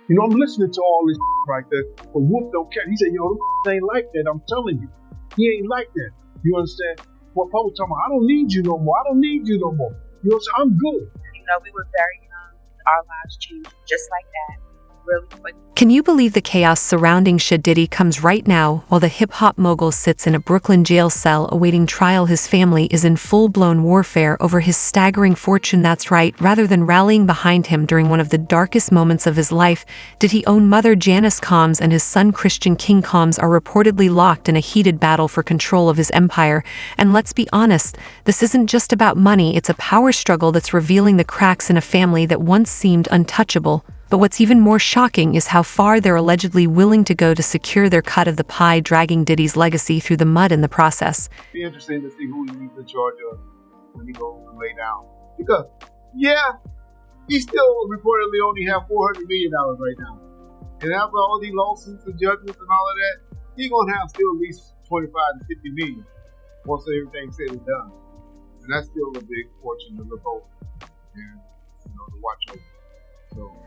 I'm listening to all this right there, but Whoop don't care. He said, them ain't like that. I'm telling you. He ain't like that. You understand? What Paul was talking about, I don't need you no more. I don't need you no more. You know what I'm saying? I'm good. We were very young. Our lives changed just like that. Really quick. Can you believe the chaos surrounding Diddy comes right now while the hip-hop mogul sits in a Brooklyn jail cell awaiting trial? His family is in full-blown warfare over his staggering fortune. That's right, rather than rallying behind him during one of the darkest moments of his life, Diddy's own mother Janice Combs and his son Christian King Combs are reportedly locked in a heated battle for control of his empire. And let's be honest, this isn't just about money, it's a power struggle that's revealing the cracks in a family that once seemed untouchable. But what's even more shocking is how far they're allegedly willing to go to secure their cut of the pie, dragging Diddy's legacy through the mud in the process. It'll be interesting to see who he's in charge of when he goes to lay down. Because, he still reportedly only have $400 million right now. And after all these lawsuits and judgments and all of that, he's going to have still at least 25 to 50 million once everything's said and done. And that's still a big fortune to look over and, to watch over.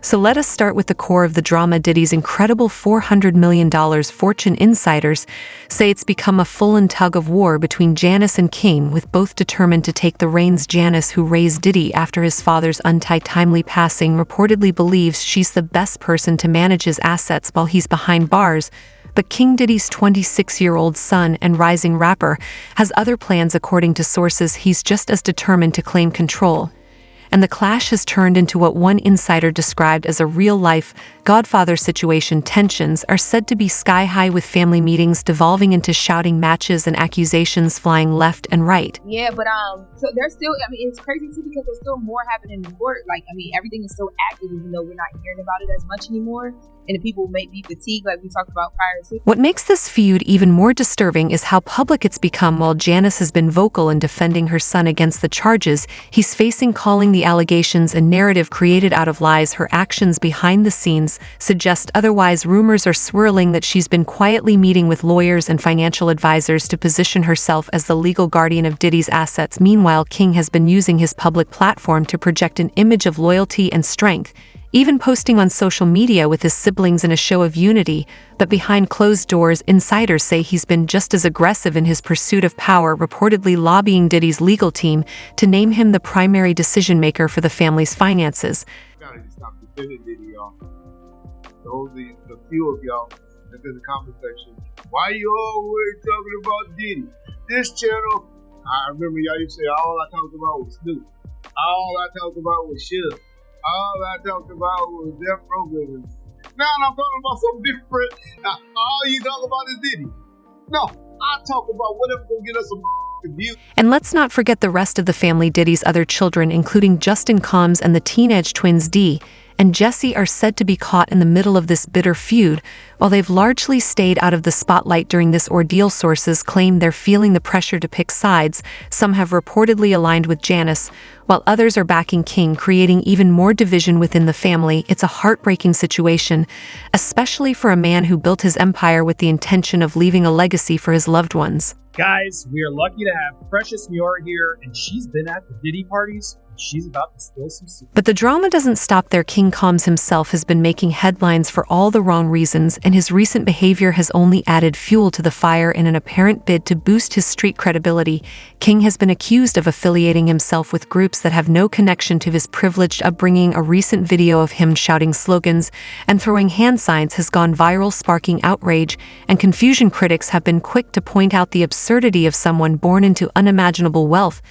So let us start with the core of the drama. Diddy's incredible $400 million fortune. Insiders say it's become a full-on tug-of-war between Janice and King, with both determined to take the reins. Janice, who raised Diddy after his father's untimely passing, reportedly believes she's the best person to manage his assets while he's behind bars. But King Diddy's 26-year-old son and rising rapper has other plans. According to sources, he's just as determined to claim control. And the clash has turned into what one insider described as a real-life Godfather situation. Tensions are said to be sky-high, with family meetings devolving into shouting matches and accusations flying left and right. Yeah, but so there's still, it's crazy too, because there's still more happening in court. Everything is still active, even though we're not hearing about it as much anymore. And the people may be fatigued, like we talked about prior to. What makes this feud even more disturbing is how public it's become. While Janice has been vocal in defending her son against the charges he's facing, calling the allegations a narrative created out of lies, her actions behind the scenes suggest otherwise. Rumors are swirling that she's been quietly meeting with lawyers and financial advisors to position herself as the legal guardian of Diddy's assets. Meanwhile, King has been using his public platform to project an image of loyalty and strength, even posting on social media with his siblings in a show of unity. But behind closed doors, insiders say he's been just as aggressive in his pursuit of power, reportedly lobbying Diddy's legal team to name him the primary decision-maker for the family's finances. Gotta stop defending Diddy, y'all. The few of y'all that's in the comment section, why you always talking about Diddy? This channel, I remember y'all used to say all I talked about was Snoop. All I talked about was Suge. All I talked about was Death Row Business. Now I'm talking about something different. All you talk about is Diddy. No, I talk about whatever gonna get us some views. And let's not forget the rest of the family. Diddy's other children, including Justin Combs and the teenage twins Dee and Jesse, are said to be caught in the middle of this bitter feud. While they've largely stayed out of the spotlight during this ordeal, sources claim they're feeling the pressure to pick sides. Some have reportedly aligned with Janice, while others are backing King, creating even more division within the family. It's a heartbreaking situation, especially for a man who built his empire with the intention of leaving a legacy for his loved ones. Guys, we are lucky to have Precious Miora here, and she's been at the Diddy parties. She's about to spill some secrets. But the drama doesn't stop there. King Combs himself has been making headlines for all the wrong reasons, and his recent behavior has only added fuel to the fire. In an apparent bid to boost his street credibility, King has been accused of affiliating himself with groups that have no connection to his privileged upbringing. A recent video of him shouting slogans and throwing hand signs has gone viral, sparking outrage and confusion. Critics have been quick to point out the absurdity of someone born into unimaginable wealth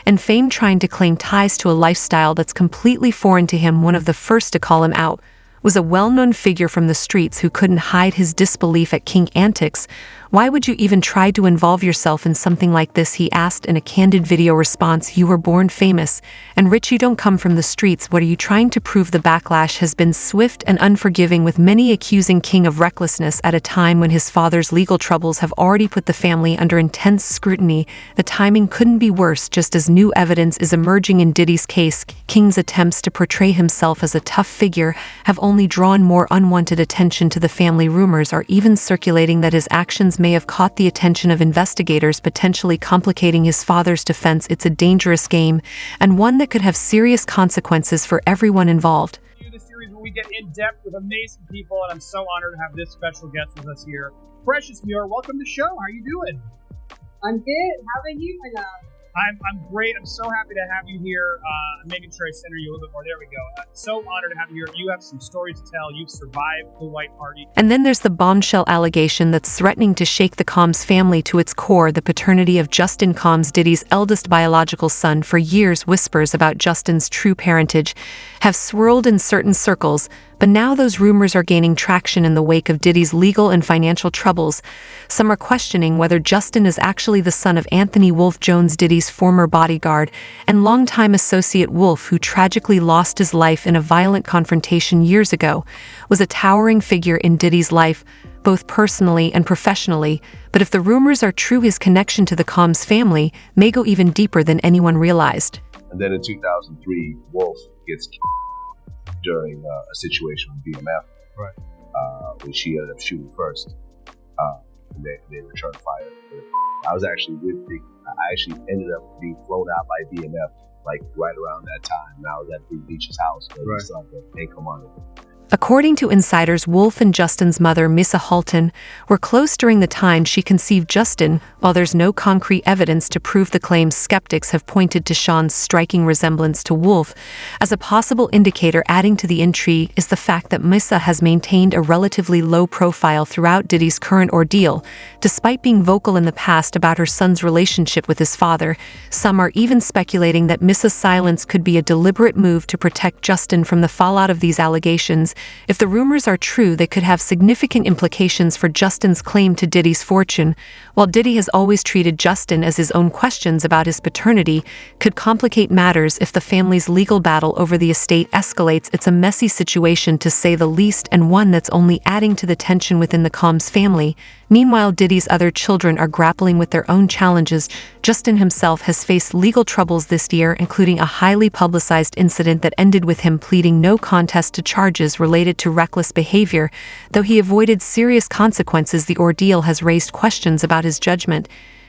and fame trying to claim ties to a lifestyle that's completely foreign to him. One of the first to call him out was a well-known figure from the streets who couldn't hide his disbelief at King's antics. "Why would you even try to involve yourself in something like this?" he asked in a candid video response. "You were born famous and rich, you don't come from the streets. What are you trying to prove?" The backlash has been swift and unforgiving, with many accusing King of recklessness at a time when his father's legal troubles have already put the family under intense scrutiny. The timing couldn't be worse. Just as new evidence is emerging in Diddy's case, King's attempts to portray himself as a tough figure have only drawn more unwanted attention to the family. Rumors are even circulating that his actions may have caught the attention of investigators, potentially complicating his father's defense. It's a dangerous game, and one that could have serious consequences for everyone involved. The series where we get in depth with amazing people, and I'm so honored to have this special guest with us here. Precious Muir, welcome to the show. How are you doing? I'm good. How are you, my love? I'm great. I'm so happy to have you here. I'm making sure I center you a little bit more. There we go. So honored to have you here. You have some stories to tell. You've survived the white party. And then there's the bombshell allegation that's threatening to shake the Combs family to its core. The paternity of Justin Combs, Diddy's eldest biological son. For years, whispers about Justin's true parentage have swirled in certain circles, but now those rumors are gaining traction in the wake of Diddy's legal and financial troubles. Some are questioning whether Justin is actually the son of Anthony Wolf Jones, Diddy's former bodyguard and longtime associate. Wolf, who tragically lost his life in a violent confrontation years ago, was a towering figure in Diddy's life, both personally and professionally. But if the rumors are true, his connection to the Combs family may go even deeper than anyone realized. And then in 2003, Wolf gets killed during a situation with BMF, Right. when she ended up shooting first, and they returned fire. I was actually I actually ended up being flown out by BMF like right around that time, and I was at Big Beach's house where we saw the income on it. According to insiders, Wolf and Justin's mother, Missa Halton, were close during the time she conceived Justin. While there's no concrete evidence to prove the claims, skeptics have pointed to Sean's striking resemblance to Wolf. As a possible indicator, adding to the intrigue is the fact that Missa has maintained a relatively low profile throughout Diddy's current ordeal. Despite being vocal in the past about her son's relationship with his father, some are even speculating that Missa's silence could be a deliberate move to protect Justin from the fallout of these allegations. If the rumors are true, they could have significant implications for Justin's claim to Diddy's fortune. While Diddy has always treated Justin as his own, questions about his paternity could complicate matters if the family's legal battle over the estate escalates. It's a messy situation, to say the least, and one that's only adding to the tension within the Combs family. Meanwhile, Diddy's other children are grappling with their own challenges. Justin himself has faced legal troubles this year, including a highly publicized incident that ended with him pleading no contest to charges related to reckless behavior. Though he avoided serious consequences, the ordeal has raised questions about his judgment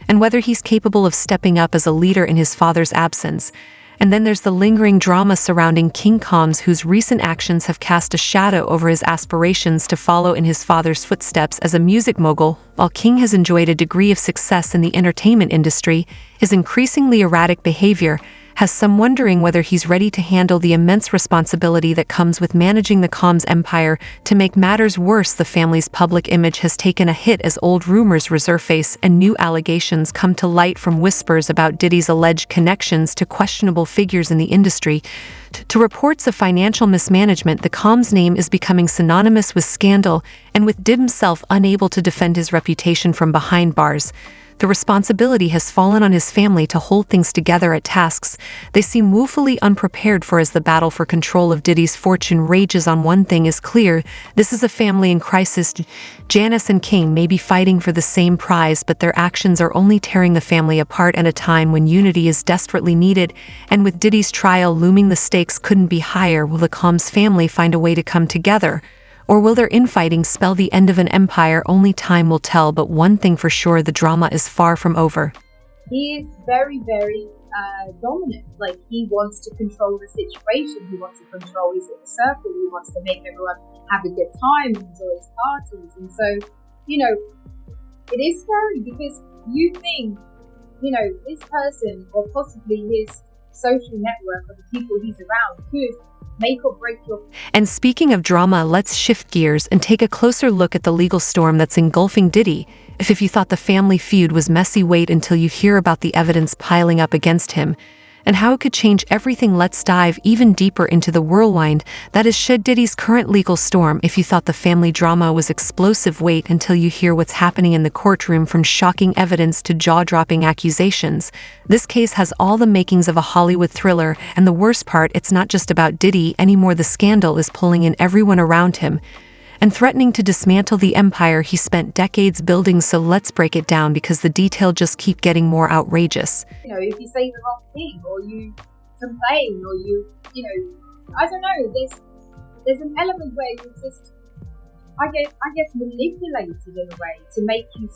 and whether he's capable of stepping up as a leader in his father's absence. And then there's the lingering drama surrounding King Combs, whose recent actions have cast a shadow over his aspirations to follow in his father's footsteps as a music mogul. While King has enjoyed a degree of success in the entertainment industry, his increasingly erratic behavior has some wondering whether he's ready to handle the immense responsibility that comes with managing the Combs empire. To make matters worse, the family's public image has taken a hit as old rumors resurface and new allegations come to light, from whispers about Diddy's alleged connections to questionable figures in the industry to reports of financial mismanagement. The Combs name is becoming synonymous with scandal, and with Diddy himself unable to defend his reputation from behind bars, the responsibility has fallen on his family to hold things together at tasks they seem woefully unprepared for. As the battle for control of Diddy's fortune rages on, one thing is clear: this is a family in crisis. Janice and King may be fighting for the same prize, but their actions are only tearing the family apart at a time when unity is desperately needed. And with Diddy's trial looming, the stakes couldn't be higher. Will the Combs family find a way to come together? Or will their infighting spell the end of an empire? Only time will tell, but one thing for sure, the drama is far from over. He is very, very dominant. Like, he wants to control the situation. He wants to control his inner circle. He wants to make everyone have a good time, enjoy his parties. And so, it is scary, because you think, this person, or possibly his social network of the people he's around, could make or break your... And speaking of drama, let's shift gears and take a closer look at the legal storm that's engulfing Diddy. If you thought the family feud was messy, wait until you hear about the evidence piling up against him and how it could change everything. Let's dive even deeper into the whirlwind that is Diddy's current legal storm. If you thought the family drama was explosive, wait until you hear what's happening in the courtroom. From shocking evidence to jaw-dropping accusations, this case has all the makings of a Hollywood thriller. And the worst part, it's not just about Diddy anymore. The scandal is pulling in everyone around him and threatening to dismantle the empire he spent decades building. So let's break it down, because the details just keep getting more outrageous. If you say the wrong thing, or you complain, or I don't know, there's an element where you just, I guess manipulated in a way to make you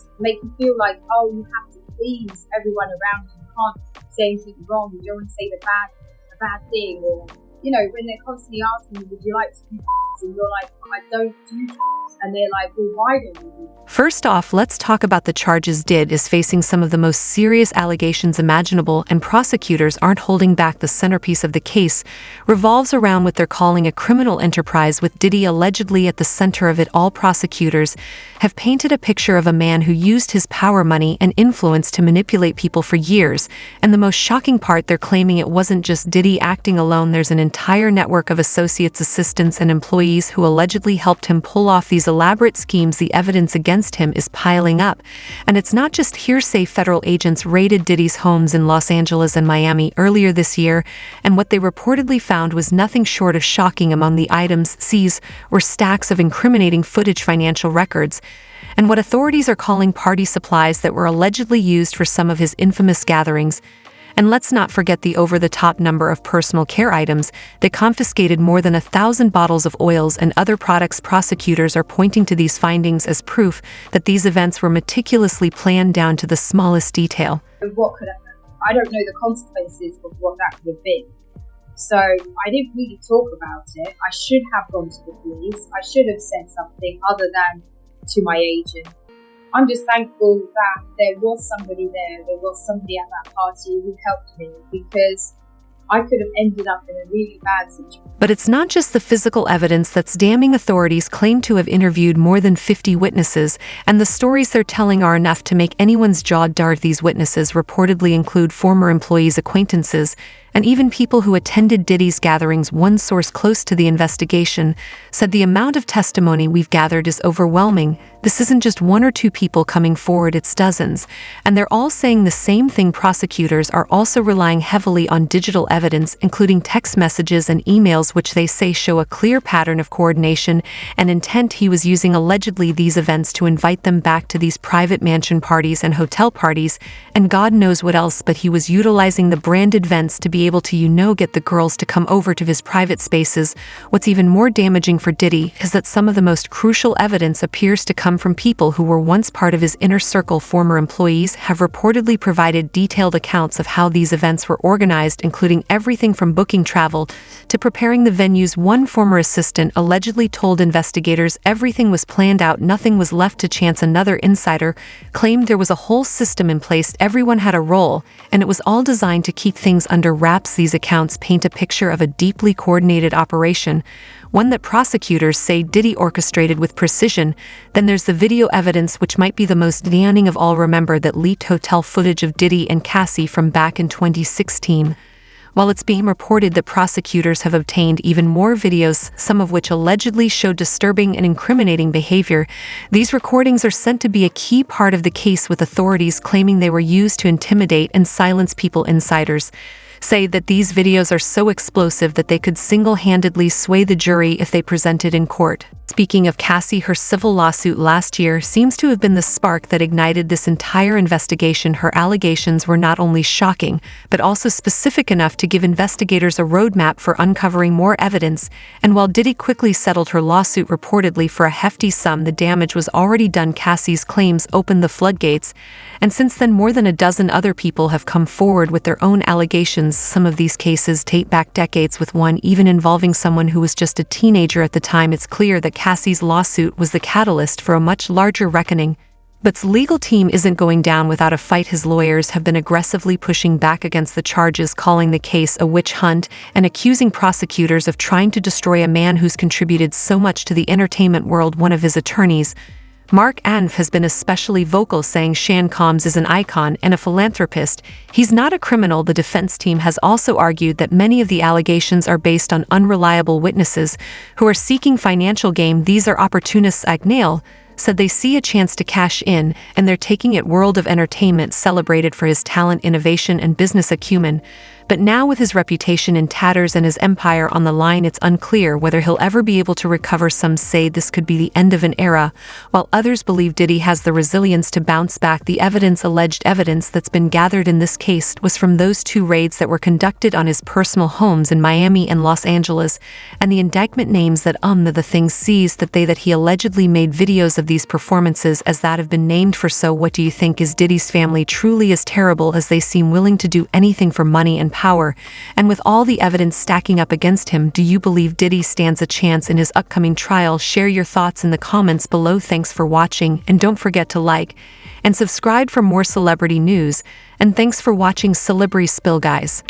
feel like, oh, you have to please everyone around you. You can't say anything wrong. You don't want to say a bad thing, or when they're constantly asking you, would you like to do drugs? And you're like, I don't do drugs. And they're like, well, why don't you do drugs? First off, let's talk about the charges. Diddy is facing some of the most serious allegations imaginable, and prosecutors aren't holding back. The centerpiece of the case revolves around what they're calling a criminal enterprise, with Diddy allegedly at the center of it all. Prosecutors have painted a picture of a man who used his power, money, and influence to manipulate people for years. And the most shocking part, they're claiming it wasn't just Diddy acting alone. There's an entire network of associates, assistants, and employees who allegedly helped him pull off these elaborate schemes. The evidence against him is piling up, and it's not just hearsay. Federal agents raided Diddy's homes in Los Angeles and Miami earlier this year, and what they reportedly found was nothing short of shocking. Among the items seized were stacks of incriminating footage, financial records, and what authorities are calling party supplies that were allegedly used for some of his infamous gatherings. And let's not forget the over-the-top number of personal care items. They confiscated more than 1,000 bottles of oils and other products. Prosecutors are pointing to these findings as proof that these events were meticulously planned down to the smallest detail. What could have, I don't know the consequences of what that could have been. So I didn't really talk about it. I should have gone to the police. I should have said something other than to my agent. I'm just thankful that there was somebody there. There was somebody at that party who helped me, because I could have ended up in a really bad situation. But it's not just the physical evidence that's damning. Authorities claim to have interviewed more than 50 witnesses, and the stories they're telling are enough to make anyone's jaw drop. These witnesses reportedly include former employees, acquaintances, and even people who attended Diddy's gatherings. One source close to the investigation said, the amount of testimony we've gathered is overwhelming. This isn't just one or two people coming forward, it's dozens. And they're all saying the same thing. Prosecutors are also relying heavily on digital evidence, including text messages and emails, which they say show a clear pattern of coordination and intent. He was using allegedly these events to invite them back to these private mansion parties and hotel parties, and God knows what else, but he was utilizing the branded events to be able to, get the girls to come over to his private spaces. What's even more damaging for Diddy is that some of the most crucial evidence appears to come from people who were once part of his inner circle. Former employees have reportedly provided detailed accounts of how these events were organized, including everything from booking travel to preparing the venues. One former assistant allegedly told investigators everything was planned out, nothing was left to chance. Another insider claimed there was a whole system in place, everyone had a role, and it was all designed to keep things under wraps. These accounts paint a picture of a deeply coordinated operation, one that prosecutors say Diddy orchestrated with precision. Then there's the video evidence, which might be the most damning of all. Remember that leaked hotel footage of Diddy and Cassie from back in 2016. While it's being reported that prosecutors have obtained even more videos, some of which allegedly show disturbing and incriminating behavior, these recordings are said to be a key part of the case, with authorities claiming they were used to intimidate and silence people. Insiders say that these videos are so explosive that they could single-handedly sway the jury if they presented in court. Speaking of Cassie, her civil lawsuit last year seems to have been the spark that ignited this entire investigation. Her allegations were not only shocking, but also specific enough to give investigators a roadmap for uncovering more evidence. And while Diddy quickly settled her lawsuit, reportedly for a hefty sum, the damage was already done. Cassie's claims opened the floodgates, and since then more than a dozen other people have come forward with their own allegations. Some of these cases date back decades, with one even involving someone who was just a teenager at the time. It's clear that Cassie's lawsuit was the catalyst for a much larger reckoning. But his legal team isn't going down without a fight. His lawyers have been aggressively pushing back against the charges, calling the case a witch hunt and accusing prosecutors of trying to destroy a man who's contributed so much to the entertainment world. One of his attorneys, Mark Anf, has been especially vocal, saying Sean Combs is an icon and a philanthropist. He's not a criminal. The defense team has also argued that many of the allegations are based on unreliable witnesses who are seeking financial gain. These are opportunists. Agnale said they see a chance to cash in, and they're taking it. World of Entertainment celebrated for his talent, innovation, and business acumen. But now, with his reputation in tatters and his empire on the line, it's unclear whether he'll ever be able to recover. Some say this could be the end of an era, while others believe Diddy has the resilience to bounce back. The alleged evidence that's been gathered in this case was from those two raids that were conducted on his personal homes in Miami and Los Angeles, and the indictment names that the things seized that he allegedly made videos of these performances as that have been named for. So what do you think? Is Diddy's family truly as terrible as they seem, willing to do anything for money and power, and with all the evidence stacking up against him, do you believe Diddy stands a chance in his upcoming trial? Share your thoughts in the comments below. Thanks for watching, and don't forget to like and subscribe for more celebrity news, and thanks for watching Celebrity Spill, guys.